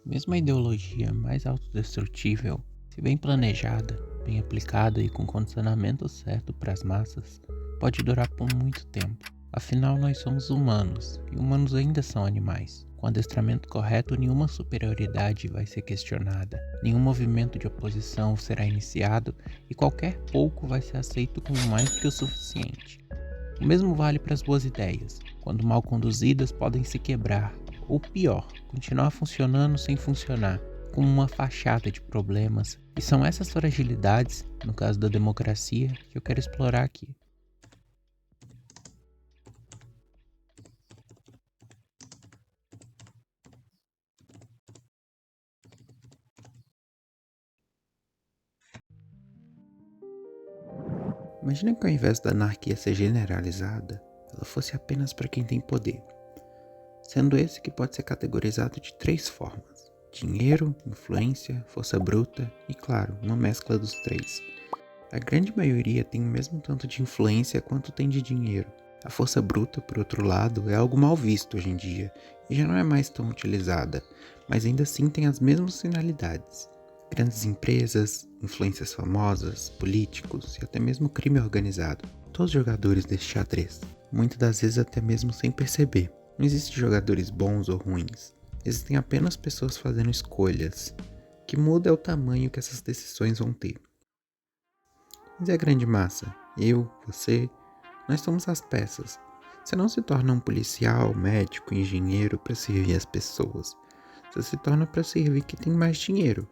Mesmo a ideologia mais autodestrutível, se bem planejada, bem aplicada e com condicionamento certo para as massas, pode durar por muito tempo. Afinal, nós somos humanos, e humanos ainda são animais. Com adestramento correto, nenhuma superioridade vai ser questionada, nenhum movimento de oposição será iniciado e qualquer pouco vai ser aceito como mais do que o suficiente. O mesmo vale para as boas ideias, quando mal conduzidas podem se quebrar, ou pior, continuar funcionando sem funcionar, como uma fachada de problemas. E são essas fragilidades, no caso da democracia, que eu quero explorar aqui. Imagina que ao invés da anarquia ser generalizada, ela fosse apenas para quem tem poder, sendo esse que pode ser categorizado de 3 formas: dinheiro, influência, força bruta e, claro, uma mescla dos 3. A grande maioria tem o mesmo tanto de influência quanto tem de dinheiro. A força bruta, por outro lado, é algo mal visto hoje em dia e já não é mais tão utilizada, mas ainda assim tem as mesmas finalidades. Grandes empresas, influências famosas, políticos e até mesmo crime organizado. Todos jogadores desse xadrez, muitas das vezes até mesmo sem perceber. Não existem jogadores bons ou ruins, existem apenas pessoas fazendo escolhas. O que muda é o tamanho que essas decisões vão ter. Mas é a grande massa, eu, você, nós somos as peças. Você não se torna um policial, médico, engenheiro para servir as pessoas. Você se torna para servir quem tem mais dinheiro,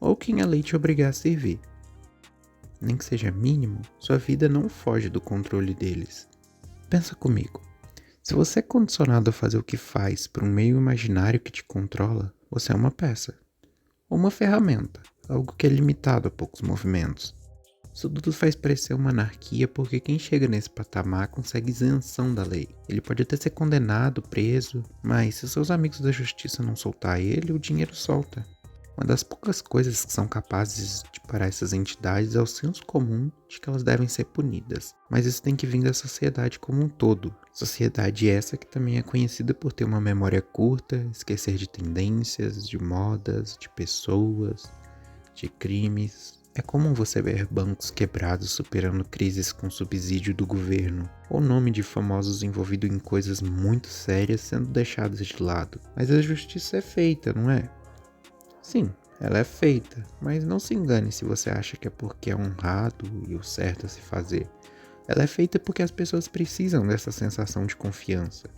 ou quem a lei te obrigar a servir. Nem que seja mínimo, sua vida não foge do controle deles. Pensa comigo. Se você é condicionado a fazer o que faz por um meio imaginário que te controla, você é uma peça. Ou uma ferramenta, algo que é limitado a poucos movimentos. Isso tudo faz parecer uma anarquia porque quem chega nesse patamar consegue isenção da lei. Ele pode até ser condenado, preso, mas se seus amigos da justiça não soltar ele, o dinheiro solta. Uma das poucas coisas que são capazes de parar essas entidades é o senso comum de que elas devem ser punidas. Mas isso tem que vir da sociedade como um todo. Sociedade essa que também é conhecida por ter uma memória curta, esquecer de tendências, de modas, de pessoas, de crimes. É comum você ver bancos quebrados superando crises com subsídio do governo, ou nome de famosos envolvidos em coisas muito sérias sendo deixados de lado. Mas a justiça é feita, não é? Sim, ela é feita, mas não se engane se você acha que é porque é honrado e o certo a se fazer. Ela é feita porque as pessoas precisam dessa sensação de confiança,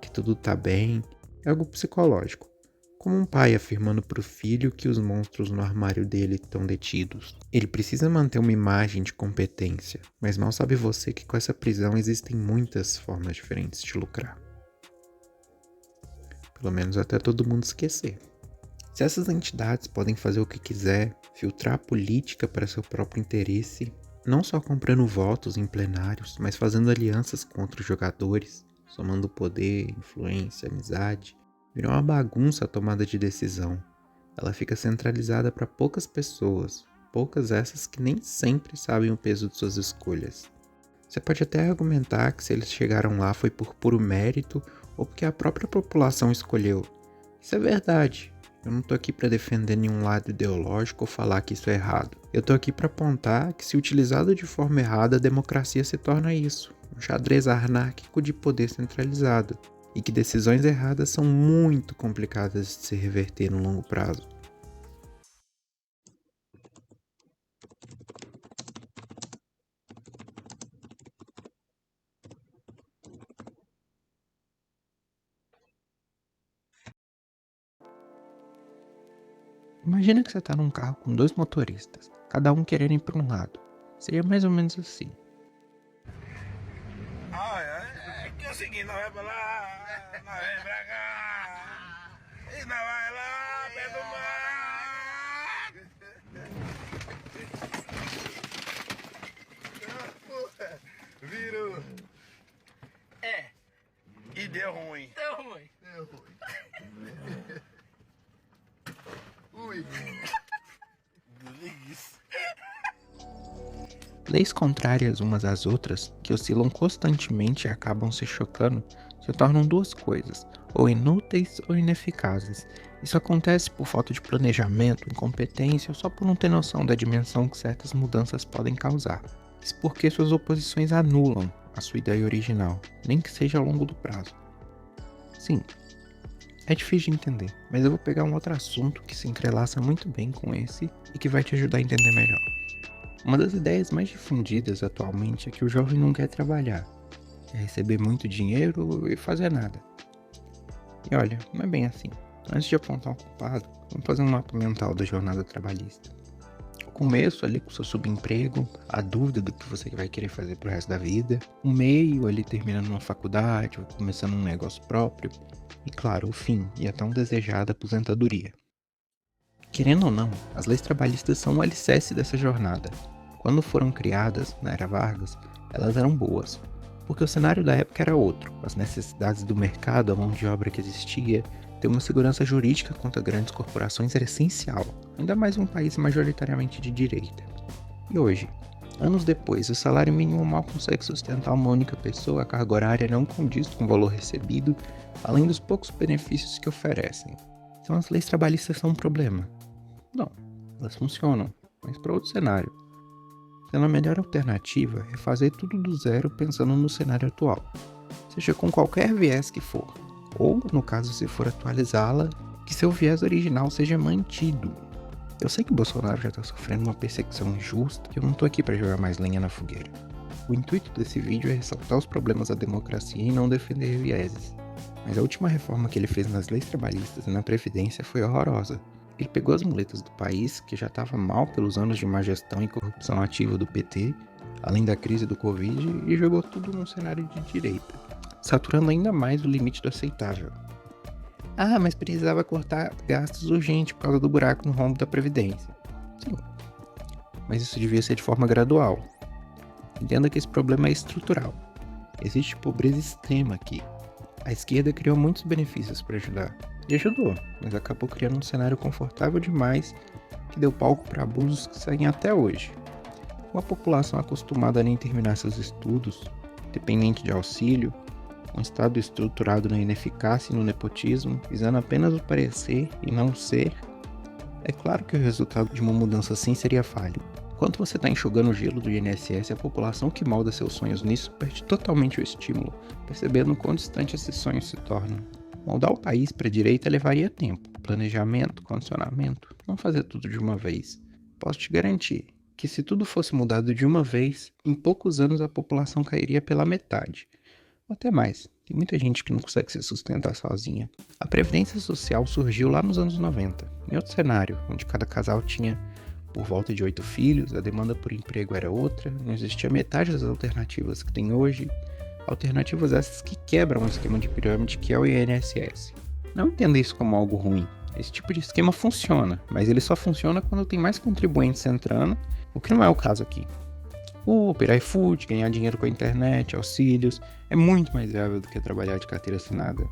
que tudo tá bem, é algo psicológico. Como um pai afirmando para o filho que os monstros no armário dele estão detidos. Ele precisa manter uma imagem de competência, mas mal sabe você que com essa prisão existem muitas formas diferentes de lucrar. Pelo menos até todo mundo esquecer. Se essas entidades podem fazer o que quiser, filtrar a política para seu próprio interesse, não só comprando votos em plenários, mas fazendo alianças com outros jogadores, somando poder, influência, amizade, virou uma bagunça a tomada de decisão. Ela fica centralizada para poucas pessoas, poucas essas que nem sempre sabem o peso de suas escolhas. Você pode até argumentar que se eles chegaram lá foi por puro mérito ou porque a própria população escolheu. Isso é verdade. Eu não tô aqui para defender nenhum lado ideológico ou falar que isso é errado. Eu tô aqui para apontar que se utilizado de forma errada, a democracia se torna isso, um xadrez anárquico de poder centralizado, e que decisões erradas são muito complicadas de se reverter no longo prazo. Imagina que você tá num carro com 2 motoristas, cada um querendo ir para um lado. Seria mais ou menos assim. É que é o seguinte, nós vai pra lá, nós vem pra cá, e nós vai lá, pé do mar. Virou. É. E deu ruim. Deu ruim. Deu ruim. Ui. Delícia. Leis contrárias umas às outras, que oscilam constantemente e acabam se chocando, se tornam duas coisas: ou inúteis ou ineficazes. Isso acontece por falta de planejamento, incompetência ou só por não ter noção da dimensão que certas mudanças podem causar. Isso porque suas oposições anulam a sua ideia original, nem que seja ao longo do prazo. Sim, é difícil de entender, mas eu vou pegar um outro assunto que se entrelaça muito bem com esse e que vai te ajudar a entender melhor. Uma das ideias mais difundidas atualmente é que o jovem não quer trabalhar, quer receber muito dinheiro e fazer nada. E olha, não é bem assim. Antes de apontar um culpado, vamos fazer um mapa mental da jornada trabalhista. O começo ali com seu subemprego, a dúvida do que você vai querer fazer pro resto da vida, o meio ali terminando uma faculdade ou começando um negócio próprio, e claro, o fim e a tão desejada aposentadoria. Querendo ou não, as leis trabalhistas são o alicerce dessa jornada. Quando foram criadas, na era Vargas, elas eram boas, porque o cenário da época era outro, as necessidades do mercado, a mão de obra que existia, ter uma segurança jurídica contra grandes corporações era essencial, ainda mais em um país majoritariamente de direita. E hoje, anos depois, o salário mínimo mal consegue sustentar uma única pessoa, a carga horária não condiz com o valor recebido, além dos poucos benefícios que oferecem. Então as leis trabalhistas são um problema? Não, elas funcionam, mas para outro cenário. Sendo a melhor alternativa é fazer tudo do zero pensando no cenário atual, seja com qualquer viés que for. Ou, no caso, se for atualizá-la, que seu viés original seja mantido. Eu sei que Bolsonaro já está sofrendo uma perseguição injusta e eu não tô aqui para jogar mais lenha na fogueira. O intuito desse vídeo é ressaltar os problemas da democracia e não defender vieses. Mas a última reforma que ele fez nas leis trabalhistas e na Previdência foi horrorosa. Ele pegou as muletas do país, que já estava mal pelos anos de má gestão e corrupção ativa do PT, além da crise do Covid, e jogou tudo num cenário de direita, saturando ainda mais o limite do aceitável. Ah, mas precisava cortar gastos urgentes por causa do buraco no rombo da Previdência. Sim, mas isso devia ser de forma gradual. Entenda que esse problema é estrutural. Existe pobreza extrema aqui. A esquerda criou muitos benefícios para ajudar. E ajudou, mas acabou criando um cenário confortável demais que deu palco para abusos que seguem até hoje. Uma população acostumada a nem terminar seus estudos, dependente de auxílio, um Estado estruturado na ineficácia e no nepotismo, visando apenas o parecer e não o ser, é claro que o resultado de uma mudança assim seria falho. Enquanto você está enxugando o gelo do INSS, a população que molda seus sonhos nisso perde totalmente o estímulo, percebendo quão distante esses sonhos se tornam. Moldar o país para a direita levaria tempo, planejamento, condicionamento, não fazer tudo de uma vez. Posso te garantir que se tudo fosse mudado de uma vez, em poucos anos a população cairia pela metade. Ou até mais, tem muita gente que não consegue se sustentar sozinha. A Previdência Social surgiu lá nos anos 90, em outro cenário, onde cada casal tinha por volta de 8 filhos, a demanda por emprego era outra, não existia metade das alternativas que tem hoje, alternativas essas que quebram o esquema de pirâmide que é o INSS. Não entenda isso como algo ruim, esse tipo de esquema funciona, mas ele só funciona quando tem mais contribuintes entrando, o que não é o caso aqui. O Uber, iFood, ganhar dinheiro com a internet, auxílios, é muito mais viável do que trabalhar de carteira assinada.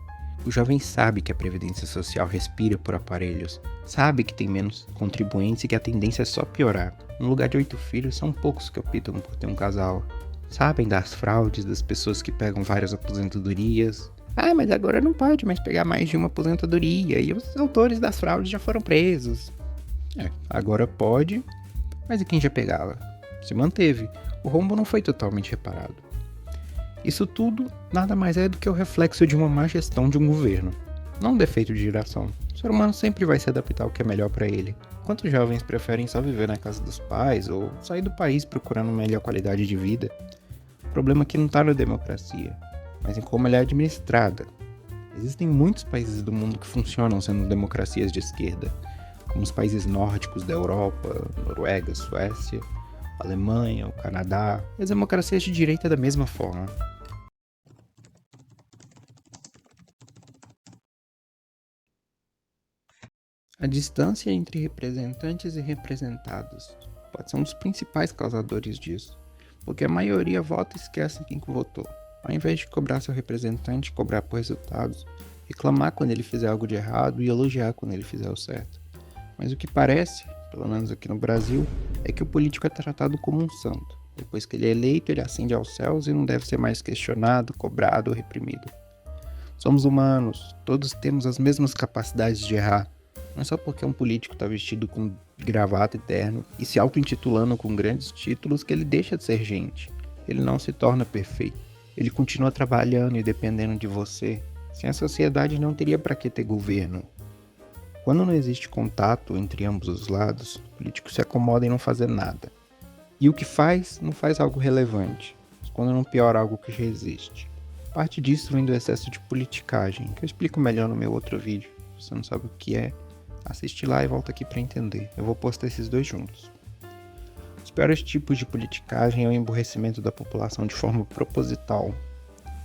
O jovem sabe que a Previdência Social respira por aparelhos, sabe que tem menos contribuintes e que a tendência é só piorar. No lugar de 8 filhos, são poucos que optam por ter um casal. Sabem das fraudes, das pessoas que pegam várias aposentadorias. Ah, mas agora não pode mais pegar mais de uma aposentadoria e os autores das fraudes já foram presos. Agora pode, mas e quem já pegava? Se manteve. O rombo não foi totalmente reparado. Isso tudo nada mais é do que o reflexo de uma má gestão de um governo, não um defeito de geração. O ser humano sempre vai se adaptar ao que é melhor para ele. Quantos jovens preferem só viver na casa dos pais ou sair do país procurando melhor qualidade de vida? O problema aqui não está na democracia, mas em como ela é administrada. Existem muitos países do mundo que funcionam sendo democracias de esquerda, como os países nórdicos da Europa, Noruega, Suécia, Alemanha, o Canadá, e as democracias de direita da mesma forma. A distância entre representantes e representados pode ser um dos principais causadores disso, porque a maioria vota e esquece quem que votou. Ao invés de cobrar seu representante, cobrar por resultados, reclamar quando ele fizer algo de errado e elogiar quando ele fizer o certo. Mas o que parece, pelo menos aqui no Brasil, é que o político é tratado como um santo. Depois que ele é eleito, ele ascende aos céus e não deve ser mais questionado, cobrado ou reprimido. Somos humanos, todos temos as mesmas capacidades de errar. Não é só porque um político está vestido com gravata e terno e se auto-intitulando com grandes títulos que ele deixa de ser gente. Ele não se torna perfeito. Ele continua trabalhando e dependendo de você. Sem a sociedade não teria para que ter governo. Quando não existe contato entre ambos os lados, o político se acomoda em não fazer nada. E o que faz, não faz algo relevante, quando não piora algo que já existe. Parte disso vem do excesso de politicagem, que eu explico melhor no meu outro vídeo. Se você não sabe o que é, assiste lá e volta aqui para entender. Eu vou postar esses dois juntos. Os piores tipos de politicagem é o emburrecimento da população de forma proposital.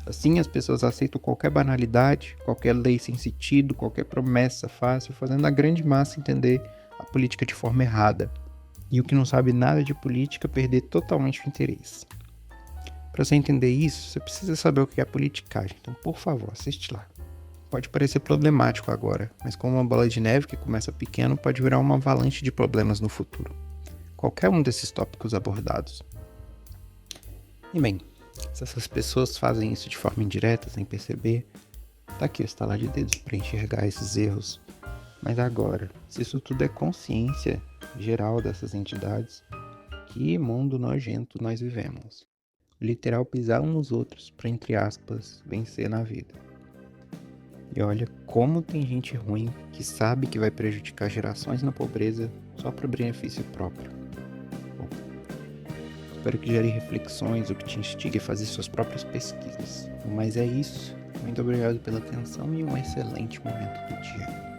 Assim, as pessoas aceitam qualquer banalidade, qualquer lei sem sentido, qualquer promessa fácil, fazendo a grande massa entender a política de forma errada. E o que não sabe nada de política perder totalmente o interesse. Para você entender isso, você precisa saber o que é politicagem. Então, por favor, assiste lá. Pode parecer problemático agora, mas como uma bola de neve que começa pequeno pode virar uma avalanche de problemas no futuro. Qualquer um desses tópicos abordados. E bem, se essas pessoas fazem isso de forma indireta, sem perceber, tá aqui o estalar de dedos para enxergar esses erros. Mas agora, se isso tudo é consciência geral dessas entidades, que mundo nojento nós vivemos. Literal pisar uns nos outros para, entre aspas, vencer na vida. E olha como tem gente ruim que sabe que vai prejudicar gerações na pobreza só para benefício próprio. Bom, espero que gere reflexões, o que te instigue a fazer suas próprias pesquisas. Mas é isso. Muito obrigado pela atenção e um excelente momento do dia.